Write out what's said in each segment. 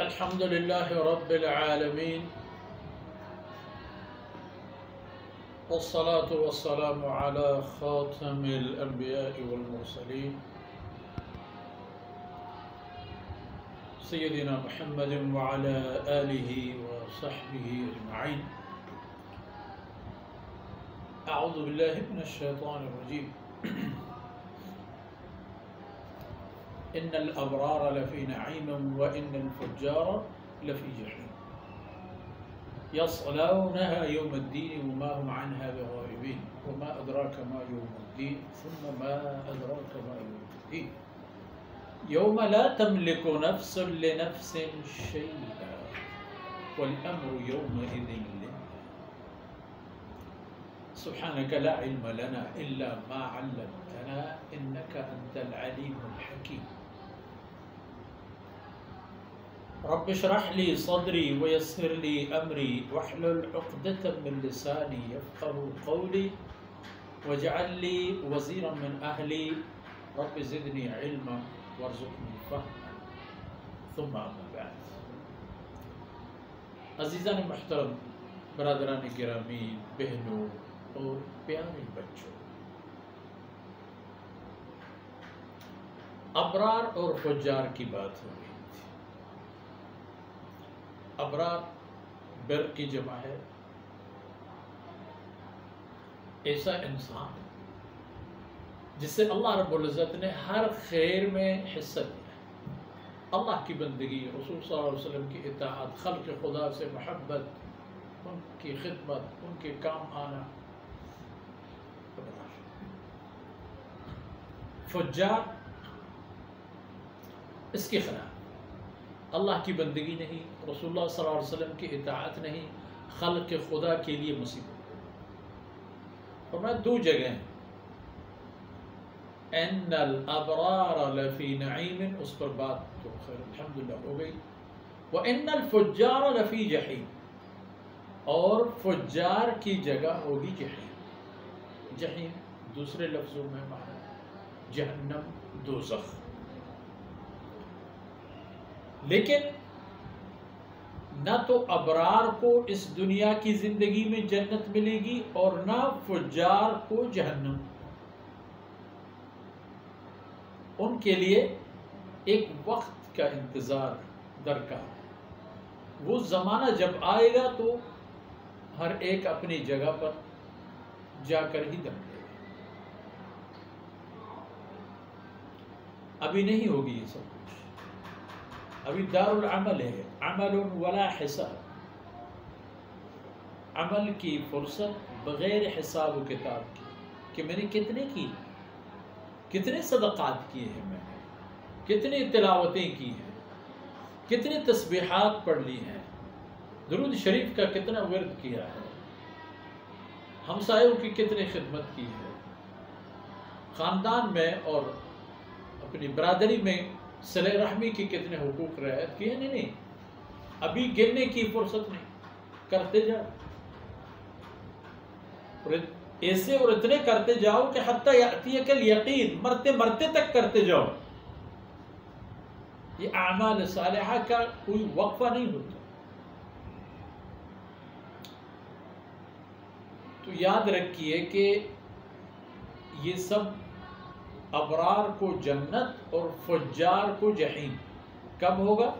الحمد لله رب العالمين والصلاة والسلام على خاتم الأنبياء والمرسلين سيدنا محمد وعلى آله وصحبه أجمعين. أعوذ بالله من الشيطان الرجيم. إن الأبرار لفي نعيم وإن الفجار لفي جحيم يصلونها يوم الدين وما هم عنها بغائبين وما أدراك ما يوم الدين ثم ما أدراك ما يوم الدين يوم لا تملك نفس لنفس شيئا والأمر يومئذ لله. سبحانك لا علم لنا إلا ما علمتنا إنك أنت العليم الحكيم. رب اشرح لي صدري ويسر لي أمري واحلل عقدة من لساني يفقهوا قولي واجعل لي وزيرا من أهلي رب زدني علما وارزقني فهما. ثم أما بعد. عزیزان محترم، برادران گرامی، بہنوں اور پیارے بچوں، ابرار اور فجار کی بات ہو رہی تھی. ابرار بر کی جمع ہے، ایسا انسان جس سے اللہ رب العزت نے ہر خیر میں حصہ دیا، اللہ کی بندگی، رسول صلی اللہ علیہ وسلم کی اطاعت، خلق خدا سے محبت، ان کی خدمت، ان کے کام آنا. فجار اس کے خلاف، اللہ کی بندگی نہیں، رسول اللہ صلی اللہ علیہ وسلم کی اطاعت نہیں، خلق خدا کے لیے مصیبت. فرمایا دو جگہ ہیں، ان الابرار لفی نعیم، اس پر بات تو خیر الحمدللہ ہو گئی. وان الفجار لفی جحیم، اور فجار کی جگہ ہوگی جحیم. جحیم دوسرے لفظوں میں معنی جہنم، دوزخ. لیکن نہ تو ابرار کو اس دنیا کی زندگی میں جنت ملے گی اور نہ فجار کو جہنم. ان کے لیے ایک وقت کا انتظار درکار. وہ زمانہ جب آئے گا تو ہر ایک اپنی جگہ پر جا کر ہی دم لے گا. ابھی نہیں ہوگی یہ سب کچھ. ابھی دار العمل ہے، عمل ولا حساب. عمل کی فرصت بغیر حساب و کتاب کی، کہ میں نے کتنے کی، کتنے صدقات کیے ہیں، میں نے کتنی تلاوتیں کی ہیں، کتنی تسبیحات پڑھ لی ہیں، درود شریف کا کتنا ورد کیا ہے، ہمسایوں کی کتنی خدمت کی ہے، خاندان میں اور اپنی برادری میں صلہ رحمی کی کتنے حقوق رعایت کیے. نہیں، ابھی گرنے کی فرصت نہیں، کرتے جاؤ ایسے اور اتنے کرتے جاؤ کہ حتی یأتیک الیقین، مرتے مرتے تک کرتے جاؤ. یہ اعمال صالحہ کا کوئی وقفہ نہیں ہوتا. تو یاد رکھیے کہ یہ سب ابرار کو جنت اور فجار کو جحیم کب ہوگا؟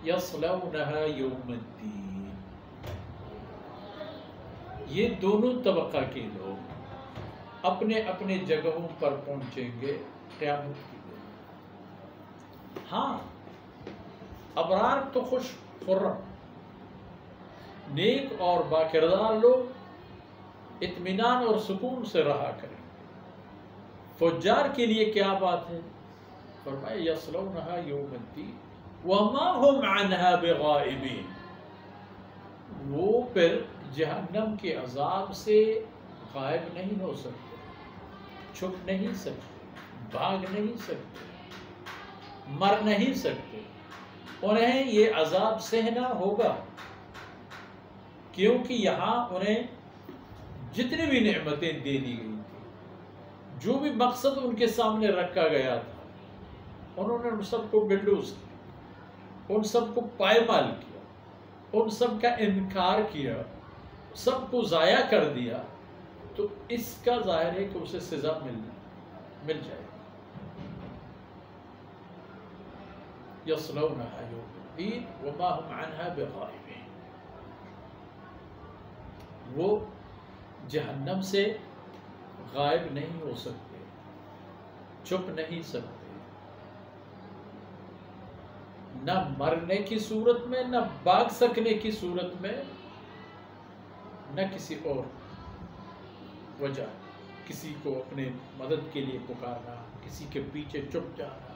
یصلونها یوم الدین. یہ دونوں طبقہ کے لوگ اپنے اپنے جگہوں پر پہنچیں گے قیامت کی دن. ہاں، ابرار تو خوش خرم، نیک اور باکردار لوگ اطمینان اور سکون سے رہا کریں. فجار کے لیے کیا بات ہے؟ فرمایا یصلونها یوم الدین وما هم عنها بغائبین. وہ پھر جہنم کے عذاب سے غائب نہیں ہو سکتے، چھپ نہیں سکتے، بھاگ نہیں سکتے، مر نہیں سکتے. انہیں یہ عذاب سہنا ہوگا، کیونکہ یہاں انہیں جتنی بھی نعمتیں دے دی گئی، جو بھی مقصد ان کے سامنے رکھا گیا تھا، انہوں نے سب کو بلڈوز کیا. ان سب کو پائمال کیا، ان سب کا انکار کیا، سب کو ضائع کر دیا، تو اس کا ظاہر ہے کہ اسے سزا مل جائے گی۔ یصلونھا یوم الدین وما هم عنھا بغائبین، وہ جہنم سے غائب نہیں ہو سکتے، چھپ نہیں سکتے، نہ مرنے کی صورت میں، نہ بھاگ سکنے کی صورت میں، نہ کسی اور وجہ، کسی کو اپنے مدد کے لیے پکارنا، کسی کے پیچھے چھپ جانا،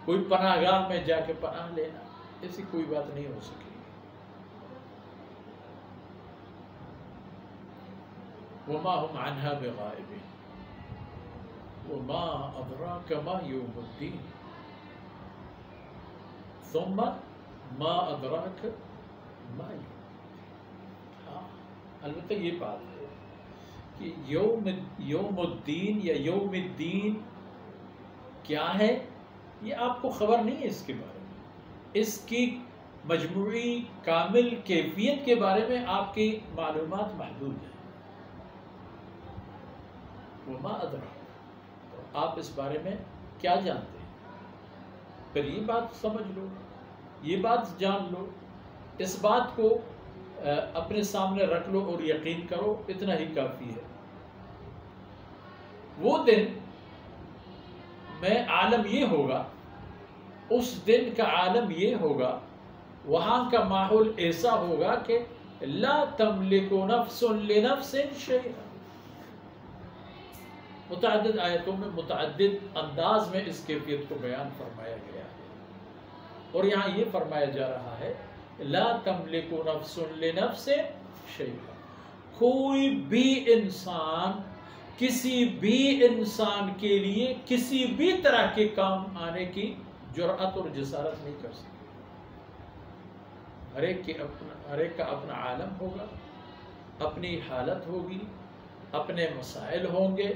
کوئی پناہ گاہ میں جا کے پناہ لینا، ایسی کوئی بات نہیں ہو سکے گی۔ وما هم عنها بغائبین وما ادراک ما یوم الدین ثم ما ادراک ما یوم الدین۔ ہاں البتہ یہ بات ہے کہ یوم الدین یا یوم الدین کیا ہے یہ آپ کو خبر نہیں ہے اس کے بارے میں، اس کی مجموعی کامل کیفیت کے بارے میں آپ کی معلومات محدود ہیں۔ وما ادراک، تو آپ اس بارے میں کیا جانتے ہیں؟ پھر یہ بات سمجھ لو، یہ بات جان لو، اس بات کو اپنے سامنے رکھ لو اور یقین کرو، اتنا ہی کافی ہے۔ وہ دن میں عالم یہ ہوگا، اس دن کا عالم یہ ہوگا، وہاں کا ماحول ایسا ہوگا کہ لا تملک نفس لنفس شیئا۔ متعدد آیتوں میں متعدد انداز میں اس کیفیت کو بیان فرمایا گیا ہے، اور یہاں یہ فرمایا جا رہا ہے لا تملک نفس لنفس شیئا، کوئی بھی انسان کسی بھی انسان کے لیے کسی بھی طرح کے کام آنے کی جرأت اور جسارت نہیں کر سکتی۔ ہر ایک کا اپنا عالم ہوگا، اپنی حالت ہوگی، اپنے مسائل ہوں گے،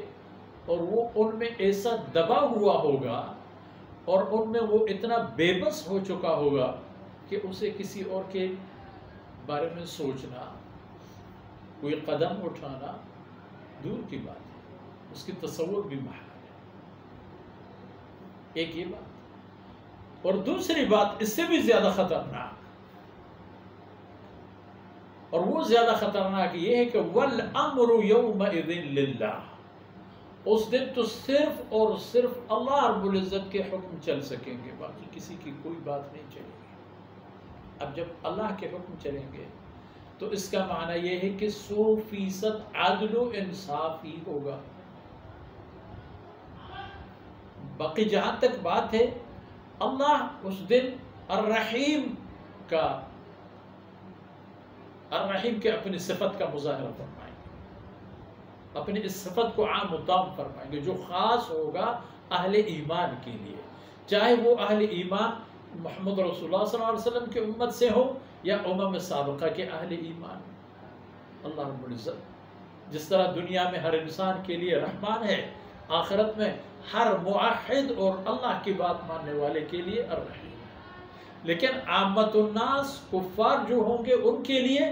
اور وہ ان میں ایسا دبا ہوا ہوگا اور ان میں وہ اتنا بے بس ہو چکا ہوگا کہ اسے کسی اور کے بارے میں سوچنا، کوئی قدم اٹھانا دور کی بات ہے، اس کی تصور بھی محال ہے۔ ایک یہ بات، اور دوسری بات اس سے بھی زیادہ خطرناک، اور وہ زیادہ خطرناک یہ ہے کہ وَالْأَمْرُ يَوْمَئِذٍ لِلَّهِ، اس دن تو صرف اور صرف اللہ رب العزت کے حکم چل سکیں گے، باقی کسی کی کوئی بات نہیں چلے گی۔ اب جب اللہ کے حکم چلیں گے تو اس کا معنی یہ ہے کہ 100% عدل و انصاف ہی ہوگا۔ باقی جہاں تک بات ہے، اللہ اس دن الرحیم کے اپنی صفت کا مظاہرہ فرمائیں گے، اپنی اس صفت کو عام و تام فرمائیں گے، جو خاص ہوگا اہل ایمان کے لیے، چاہے وہ اہل ایمان محمد رسول اللہ صلی اللہ علیہ وسلم کے امت سے ہو یا امم سابقہ کے اہل ایمان۔ اللہ رب العزت جس طرح دنیا میں ہر انسان کے لیے رحمان ہے، آخرت میں ہر موحد اور اللہ کی بات ماننے والے کے لیے الرحیم ہے۔ لیکن عامت الناس کفار جو ہوں گے ان کے لیے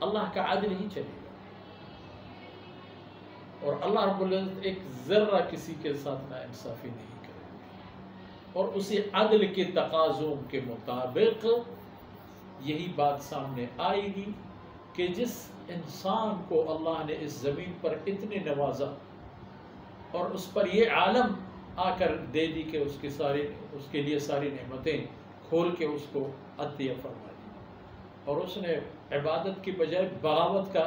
اللہ کا عدل ہی چلے گا، اور اللہ رب العزت ایک ذرہ کسی کے ساتھ ناانصافی نہیں کرے گا، اور اسی عدل کے تقاضوں کے مطابق یہی بات سامنے آئے گی کہ جس انسان کو اللہ نے اس زمین پر اتنے نوازا اور اس پر یہ عالم آ کر دے دی کہ اس کے لیے ساری نعمتیں کھول کے اس کو عطیہ فرما دی، اور اس نے عبادت کی بجائے بغاوت کا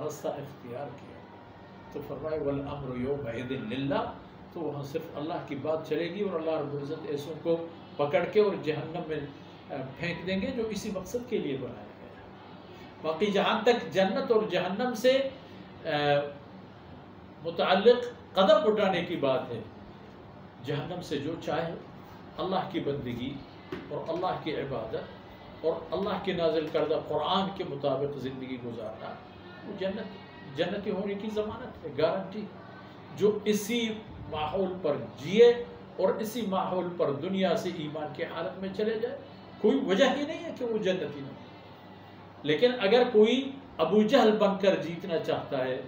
راستہ اختیار کیا، تو فرمائے وَالْأَمْرُ يَوْمَئِذٍ لِلَّهِ، تو وہاں صرف اللہ کی بات چلے گی، اور اللہ رب العزت ایسوں کو پکڑ کے اور جہنم میں پھینک دیں گے جو اسی مقصد کے لیے بنایا گیا ہے۔ باقی جہاں تک جنت اور جہنم سے متعلق قدم اٹھانے کی بات ہے، جہنم سے جو چاہے اللہ کی بندگی اور اللہ کی عبادت اور اللہ کے نازل کردہ قرآن کے مطابق زندگی گزارنا، وہ جنتی ہونے کی ضمانت ہے، گارنٹی۔ جو اسی ماحول پر جیے اور اسی ماحول پر دنیا سے ایمان کے حالت میں چلے جائے، کوئی وجہ ہی نہیں ہے کہ وہ جنتی نہ ہو۔ لیکن اگر کوئی ابو جہل بن کر جیتنا چاہتا ہے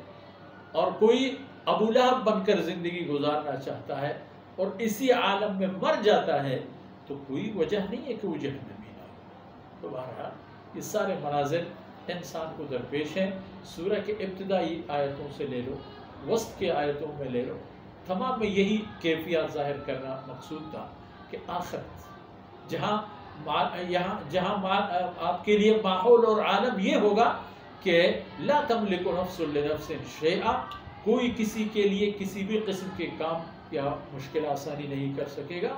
اور کوئی ابو لہب بن کر زندگی گزارنا چاہتا ہے اور اسی عالم میں مر جاتا ہے تو کوئی وجہ نہیں ہے کہ وہ جہنمی نہ ہو۔ تو بہرحال یہ سارے مناظر انسان کو درپیش ہیں۔ سورہ کے ابتدائی آیتوں سے لے لو، وسط کے آیتوں میں لے لو، تمام میں یہی کیفیات ظاہر کرنا مقصود تھا کہ آخرت جہاں آپ کے لیے ماحول اور عالم یہ ہوگا کہ لا تملک نفس لنفس شیئا، کوئی کسی کے لیے کسی بھی قسم کے کام یا مشکل آسانی نہیں کر سکے گا۔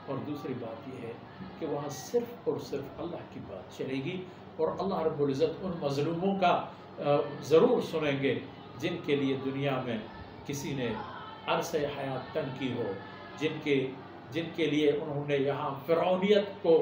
اور دوسری بات یہ ہے کہ وہاں صرف اور صرف اللہ کی بات چلے گی، اور اللہ رب العزت ان مظلوموں کا ضرور سنیں گے جن کے لیے دنیا میں کسی نے عرصہ حیات تنگ کی ہو، جن کے لیے انہوں نے یہاں فرعونیت کو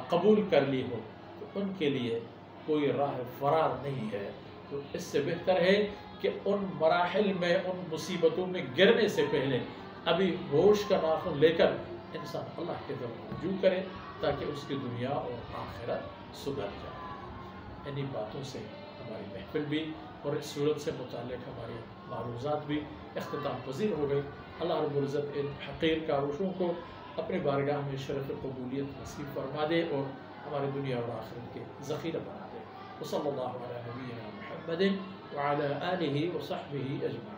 قبول کر لی ہو، تو ان کے لیے کوئی راہ فرار نہیں ہے۔ تو اس سے بہتر ہے کہ ان مراحل میں، ان مصیبتوں میں گرنے سے پہلے ابھی ہوش کا ناخن لے کر انسان اللہ کے طرف رجوع کرے تاکہ اس کی دنیا اور آخرت سدھر جائے۔ انہی باتوں سے ہماری محفل بھی اور اس صورت سے متعلق ہماری معروضات بھی اختتام پذیر ہو گئی۔ اللہ رب العزت ان حقیر کاوشوں کو اپنے بارگاہ میں شرف قبولیت نصیب فرما دے اور ہمارے دنیا اور آخرت کے ذخیرہ بنا دے۔ وصلی اللہ علی نبینا محمد وعلی آلہ وصحبہ اجمعین۔